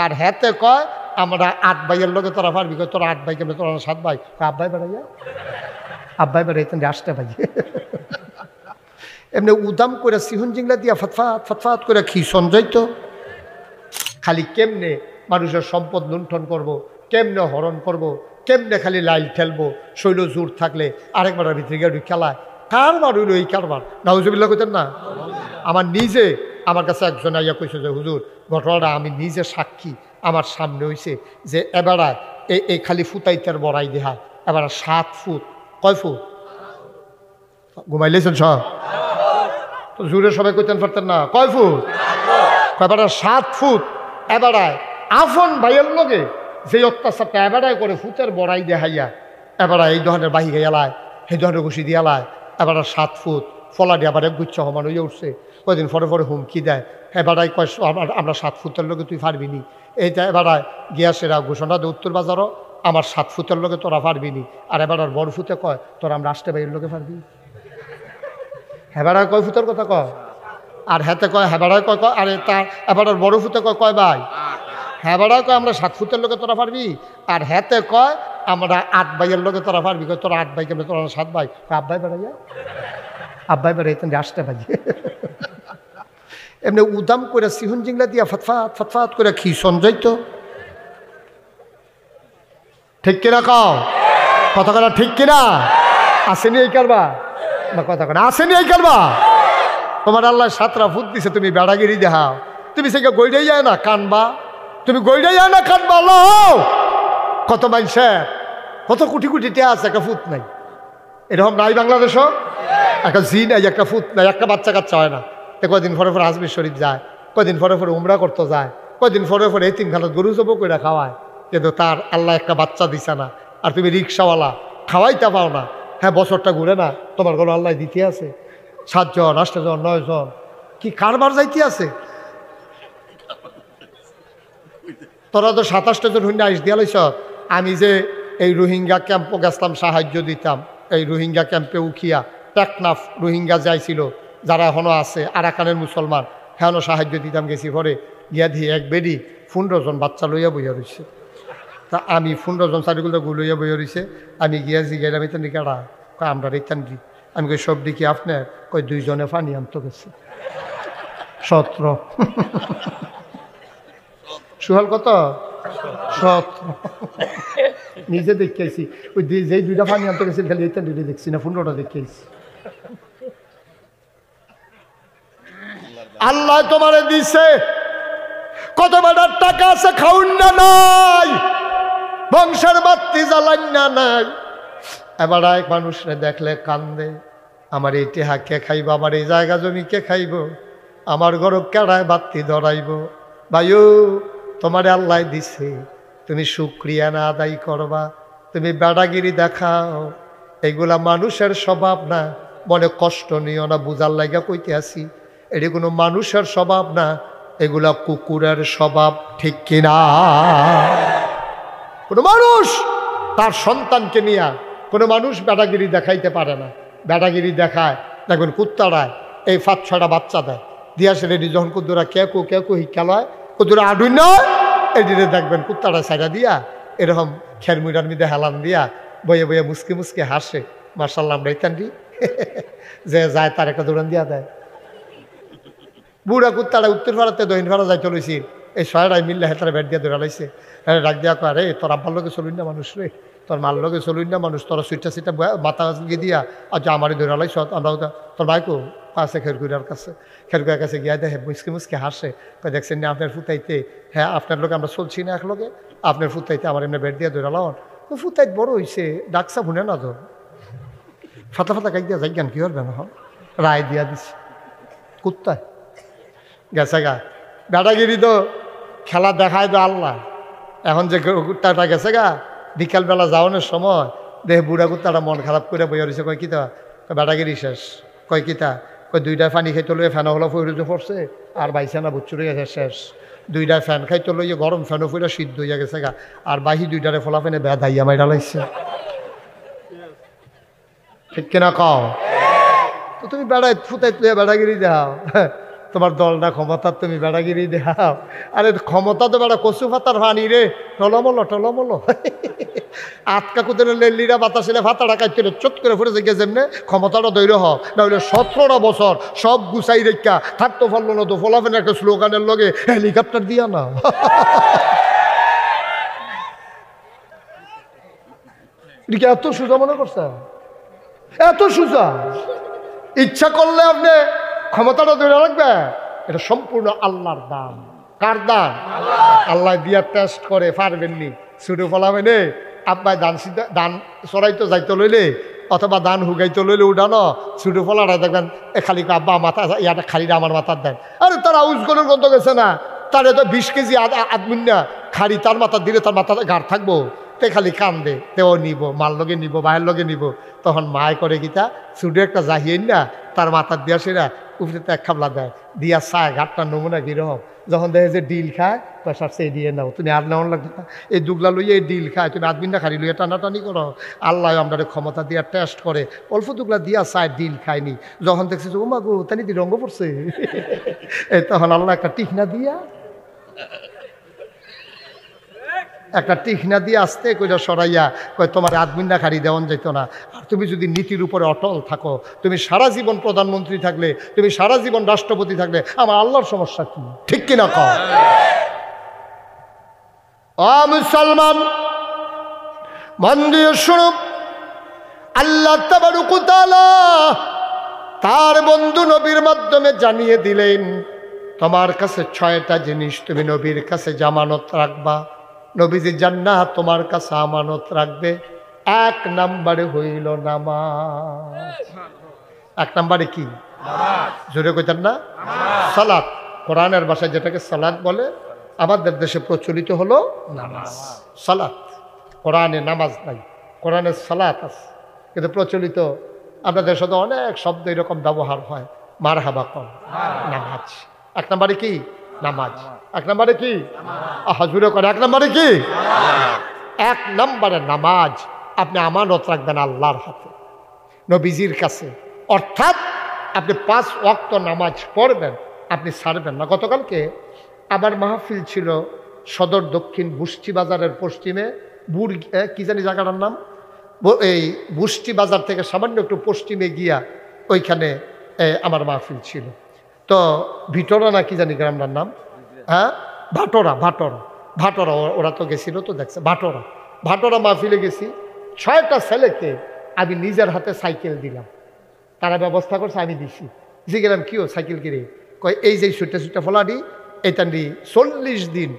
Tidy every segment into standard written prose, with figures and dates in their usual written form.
আর হেতে কয় আমরা 8 ভাইয়ের লোকে তোরা পারবি, কয় তোরা 8 ভাই কেমন, তোরা 7 ভাই, আব্বাই বেড়াইয়া আব্বাই বেড়াইতেন 8টা ভাই। এমনি উদাম করে সিহুন জিংলা দিয়া ফতফাত ফতফাত করে খিসন যাইতো। খালি কেমনে মানুষের সম্পদ লুণ্ঠন করব, কেমনে হরণ করব, কেমনে খালি লাইল খেলবো, শৈল জোর থাকলে আরেকবার ভিতরে গিয়ে খেলায়। কারবার হইল এই কারবার, নাউজুবিল্লাহ কইতেন না। আমার নিজে আমার কাছে একজন আইয়া কইছে যে হুজুর ঘটনাটা আমি নিজে সাক্ষী, আমার সামনে হইছে যে এবারায় এই খালি ফুতাইতের বড়াই দেহায় এবার 7 ফুট। কয় ফুট? ঘুমাইলেছেন সব তো জোরে সবাই কইতেন পারতেন না। কয় ফুট? এবার 7 ফুট। এবারায় আফন ভাইয়ের লগে যে অত্যাচারটা এবারায় করে ফুতের বড়াই দেখাইয়া এবারা এই ধরনের বাহিরে এলায়, এই ধরনের ঘুষি দিয়ে এলায়। এবার 7 ফুট ফলা দিয়ে আবার এক গুচ্ছ সমান হয়ে উঠছে। কয়দিন পরে পরে হুমকি দেয়, এবারায় কয় আমরা 7 ফুটের লগে তুই পারবি নি। এইটা এবারায় গিয়াসেরা ঘোষণা দেয় উত্তর বাজারও আমার 7 ফুটের লগে তোরা পারবি নি। আর এবার বড় ফুটে কয় তোরা আমরা 8 ভাইয়ের লগে পারবি। হেবাড়ায় কয় ফুটের কথা কয়, আর হেতে কয় হেবাড়ায় কয় কয় আরে তার এবার বড় ফুটে কয় কয় ভাই। হেবাড়ায় কয় আমরা 7 ফুটের লোকে তোরা পারবি, আর হেতে কয় আমরা 8 ভাইয়ের লোকে তোরা পারবি। কয় তোরা 8 ভাই কেমন, তোরা 7 ভাই, আব্বাই বেড়াইয়া আব্বাই বেড়াইতেন 8টা ভাই। এমনি উদাম করে সিহুন জিংলা দিয়া ফতফাত ফতফাত করে খিসন যাইতো। ঠিক কিনা কও, কথা কথা ঠিক কিনা? আসেনি এই কারবা কথা কথা, আসেনি এই কারবা। তোমার আল্লাহ 7টা ফুট দিছে, তুমি বেড়াগিরি দেখাও, তুমি সেটা গইড়াই যায় না কানবা, তুমি গইড়াই যায় না কানবা। কত মাইনছে, কত কোটি কোটি টিয়া আছে, একটা ফুট নাই। এরকম নাই বাংলাদেশও, একটা জি নাই, একটা ফুট নাই, একটা বাচ্চা কাচ্চা হয় না। কয়দিন পরে পরে আজমির শরীফ যায়, কয়দিন পরে পরে উমরা করতে যায়, কয়দিন পরে পরে এতিমখানাত গরু জব করে খাওয়ায়, কিন্তু তার আল্লাহ একটা বাচ্চা দিছে না। আর তুমি রিক্সাওয়ালা, খাওয়াইতে পাও না। হ্যাঁ বছরটা ঘুরে না, তোমার ঘরে আল্লাহ দিতে আছে 7 জন 8 জন 9 জন, কি কারবার যাইতে আছে। তোরা তো 27টা জন হইলে আইস দিয়া লাইছ। আমি যে এই রোহিঙ্গা ক্যাম্পও গেছিলাম, সাহায্য দিতাম। এই রোহিঙ্গা ক্যাম্পে উখিয়া টেকনাফ রোহিঙ্গা যাইছিল, যারা এখনও আছে আরাকানের মুসলমান, এখনও সাহায্য দিতাম। গেছি পরে গিয়া দিয়ে এক বেডি 15 জন বাচ্চা লইয়া বইয়া রয়েছে। তা আমি 15 জন চারিগুলো লইয়া বইয়া রয়েছে। আমি গিয়া জিগাইলাম ইতান কেডা, কয় আমরা রেতান দি। আমি কই সব দিকে আপনার, কয় 2 জনে পানি আনতে গেছে। 17 সুহাল কত 17 নিজে দেখেছি। ওই যেই 2টা পানি আনতে গেছিল খালি এইটা দুটো দেখছি না, 15টা দেখেছি। আল্লাহ তোমারে দিছে কত বেটার টাকা আছে, খাউন না নাই, বংশের বাত্তি জ্বালান না নাই। এবার এক মানুষরে দেখলে কান্দে, আমার এই টেহা কে খাইব, আমার এই জায়গা জমি কে খাইব, আমার ঘর কেড়ায় বাত্তি ধরাইব। ভাইও তোমারে আল্লাহ দিছে, তুমি শুকরিয়া না আদায় করবা, তুমি বেড়াগিরি দেখাও, এগুলা মানুষের স্বভাব না। মনে কষ্ট নিও না, বুঝার লাগা কইতে আসি, এটি কোনো মানুষের স্বভাব না, এগুলা কুকুরের স্বভাব। ঠিক কিনা? কোনো মানুষ তার সন্তানকে নিয়ে কোনো মানুষ বেড়াগিরি দেখাইতে পারে না। বেড়াগিরি দেখায় দেখবেন কুত্তারায় এই 5-6টা বাচ্চা দেয় দিয়া সে রেডি, যখন কুদ্দুরা কেকু হিকালয় কুদ্দুরা আডুই নয়, এই দিনে দেখবেন কুত্তারা সাইডা দিয়া এরকম খের মুইরার মধ্যে হেলান দিয়া বইয়ে বইয়ে মুসকে মুসকে হাসে। মার্শাল্লাহ আমরা ইতান্ডি যে যায় তার একটা দৌড়ান দিয়া দেয়। বুড়া কুত্তারা উত্তর পাড়াতে দক্ষিণ পাড়া যাই চলেছি, এই 6টায় মিললে হেতারা ব্যাট দিয়ে দৌড়া লাইছে। হ্যাঁ ডাক দিয়া কয়, রে তোর আব্বার লোকে চলুন না মানুষ, রে তোর মার লোকে চলুন না মানুষ, তোরা সুইটা মাথা গিয়ে দিয়া আচ্ছা আমারই দৌড়া লাইছ। আমরা তোর ভাইকো আছে খেরকুড়ার কাছে, খেরকুড়ার কাছে গিয়া দেখে মুসকে মুসকে হাসে, কয় দেখছেন না আপনার ফুতাইতে, হ্যাঁ আপনার লোক আমরা চলছি না একলগে, আপনার ফুতাইতে আমার এমনি ব্যাট দিয়া দৌড়া লাওন। ফুতাইত বড় হয়েছে, ডাকসা ভুনে না তো ফাতা ফাতা কাই দিয়া যাই জ্ঞান কি করবে না, রায় দিয়া দিছে কুত্তায় গেছে গা। বেড়াগিরি তো খেলা দেখায় তো আল্লাহ। এখন যে কুত্তাটা গেছে গা, বিকালবেলা যাওয়ানোর সময় দেহ বুড়া কুত্তাটা মন খারাপ করে বইয়া রয়েছে, কয় কিতা, বেড়াগিরি শেষ, কয় কিতা, কয় 2টা পানি খাইতে লইয়ে ফ্যান হলো ফুয়ে পড়ছে আর বাইছে না বুচ্চু রয়ে গেছে শেষ। 2টা ফ্যান খাইতে লইয়ে গরম ফ্যানও ফুয়ে সিদ্ধ হইয়া গেছে গা, আর বাহি 2টারে ফলা ফেনে বেদাইয়া মাইরা লাইছে। ঠিক কিনা কও? তো তুমি বেড়াই ফুতাই তুই বেড়াগিরি যাও, তোমার দলটা ক্ষমতা, তুমি বেড়াগিরি দেখাও। আরে ক্ষমতা তো বেড়া কচু পাতার পানি রে, টলমলো টলমলো। আটকা কুদের লেলিরা বাতাসিলে ফাতাটা কাটতে চট করে ফুটে গেছে যেমনে ক্ষমতাটা দৈর হোক না হলে 17টা বছর সব গুছাই রেখা থাকতো পারলো না তো ফলাফেন একটা স্লোগানের লগে হেলিকপ্টার দিয়া না। এটা এত সোজা মনে করছে? এত সোজা? ইচ্ছা করলে আপনি ক্ষমতাটা ধরে রাখবে? এটা সম্পূর্ণ আল্লাহর দান। কার দান? আল্লাহ দিয়া টেস্ট করে পারবেননি ছোট ফলাবেন আব্বাই দান চড়াইতো যাইতে লইলে অথবা দান হুগাইতে লইলে উঠানো ছোট ফলাটা দেখবেন খালি আব্বা মাথা ইয়াটা খালিটা আমার মাথার দেন। আরে তার আউজগলের গন্ধ গেছে না, তার তো 20 কেজি আদমিন না খালি তার মাথা দিলে তার মাথা গাঢ় থাকবো, তে খালি কান্দে তেও নিব মাল লগে নিব বায়ের লগে নিব। তখন মায় করে গীতা ছোট একটা জাহিয়েন না তার মাথার দিয়া সেরা উপরে তো এক খাবলা দেয় দিয়া চায় ঘাটটা নমুনা কিরকম। যখন দেখে যে ডিল খায় পয়সা সেই দিয়ে নাও, তুমি আর নেওয়ার লাগবে না, এই দুগলা লইয়ে এই ডিল খায়, তুমি আদমিন না খালি লইয়ে টানাটানি করো। আল্লাহ আমরা ক্ষমতা দিয়া টেস্ট করে অল্প দুগলা দিয়া চায় ডিল খায়নি। যখন দেখছি যে ও মা গো তানি দি রঙ্গ পড়ছে, এই তখন আল্লাহ একটা টিকনা দিয়া আসতে কইটা সরাইয়া কয় তোমার আদমিন্না খাড়ি দেওয়ান যেত না। আর তুমি যদি নীতির উপরে অটল থাকো, তুমি সারা জীবন প্রধানমন্ত্রী থাকলে, তুমি সারা জীবন রাষ্ট্রপতি থাকলে আমার আল্লাহর সমস্যা কি? ঠিক কিনা কও? মুসলমান মন দিয়ে শুনো, আল্লাহ তাবারক ওয়া তাআলা তার বন্ধু নবীর মাধ্যমে জানিয়ে দিলেন তোমার কাছে 6টা জিনিস তুমি নবীর কাছে জামানত রাখবা, নবীজি জান্নাত তোমার কাছে আমানত রাখবে। 1 নম্বরে হইল নামাজ। 1 নম্বরে কি? জোরে কইতেন না? সালাত। কোরআনের ভাষায় যেটাকে সালাত বলে, আমাদের দেশে প্রচলিত হলো নামাজ। সালাত। কোরআনে নামাজ নাই, কোরআনে সালাত আছে, কিন্তু প্রচলিত আপনাদের দেশে তো অনেক শব্দ এরকম ব্যবহার হয়। মারহাবা কম নামাজ। 1 নম্বরে কি? নামাজ। 1 নম্বরে কি? হাজুরে করে 1 নম্বরে কি? 1 নম্বরে নামাজ আপনি আমানত রাখবেন আল্লাহর হাতে, নবীজির কাছে। অর্থাৎ আপনি 5 ওয়াক্ত নামাজ পড়বেন, আপনি ছাড়বেন না। গতকালকে আবার মাহফিল ছিল সদর দক্ষিণ বুষ্টি বাজারের পশ্চিমে কি জানি জায়গাটার নাম, এই বুষ্টি বাজার থেকে সামান্য একটু পশ্চিমে গিয়া ওইখানে আমার মাহফিল ছিল। তো ভিতরা না কি জানি গ্রামটার নাম, হ্যাঁ ভাটোরা, ভাটোরা ওরা তো গেছিল তো দেখছে। ভাটোরা মাহফিলে গেছি। 6টা ছেলেকে আমি নিজের হাতে সাইকেল দিলাম, তারা ব্যবস্থা করছে, আমি দিছি। জিগেলাম কিও সাইকেল কিনে? কয় এই যে ছুটে ফলাডি এটা নি 40 দিন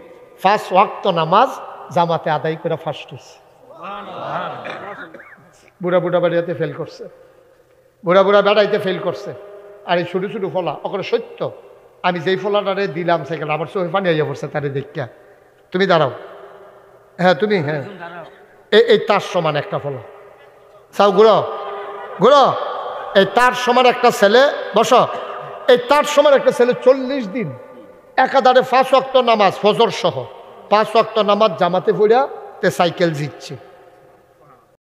5 ওয়াক্ত নামাজ জামাতে আদায় করে ফার্স্ট হচ্ছে। বুড়া বেড়াইতে ফেল করছে, বুড়া বেড়াইতে ফেল করছে। আর এই ছোটো ফলা ওখানে সত্য, আমি যেই ফলাটারে দিলাম সাইকেল আমার চোখে পানি আইয়া পড়ছে তারে দেখিয়া। তুমি দাঁড়াও, হ্যাঁ তুমি, হ্যাঁ এই তার সমান একটা ফলা চাও, ঘুরো এই তার সমান একটা ছেলে, বসো, এই তার সমান একটা ছেলে 40 দিন একাধারে 5 ওয়াক্ত নামাজ ফজর সহ 5 ওয়াক্ত নামাজ জামাতে পড়িয়া তে সাইকেল জিতছে।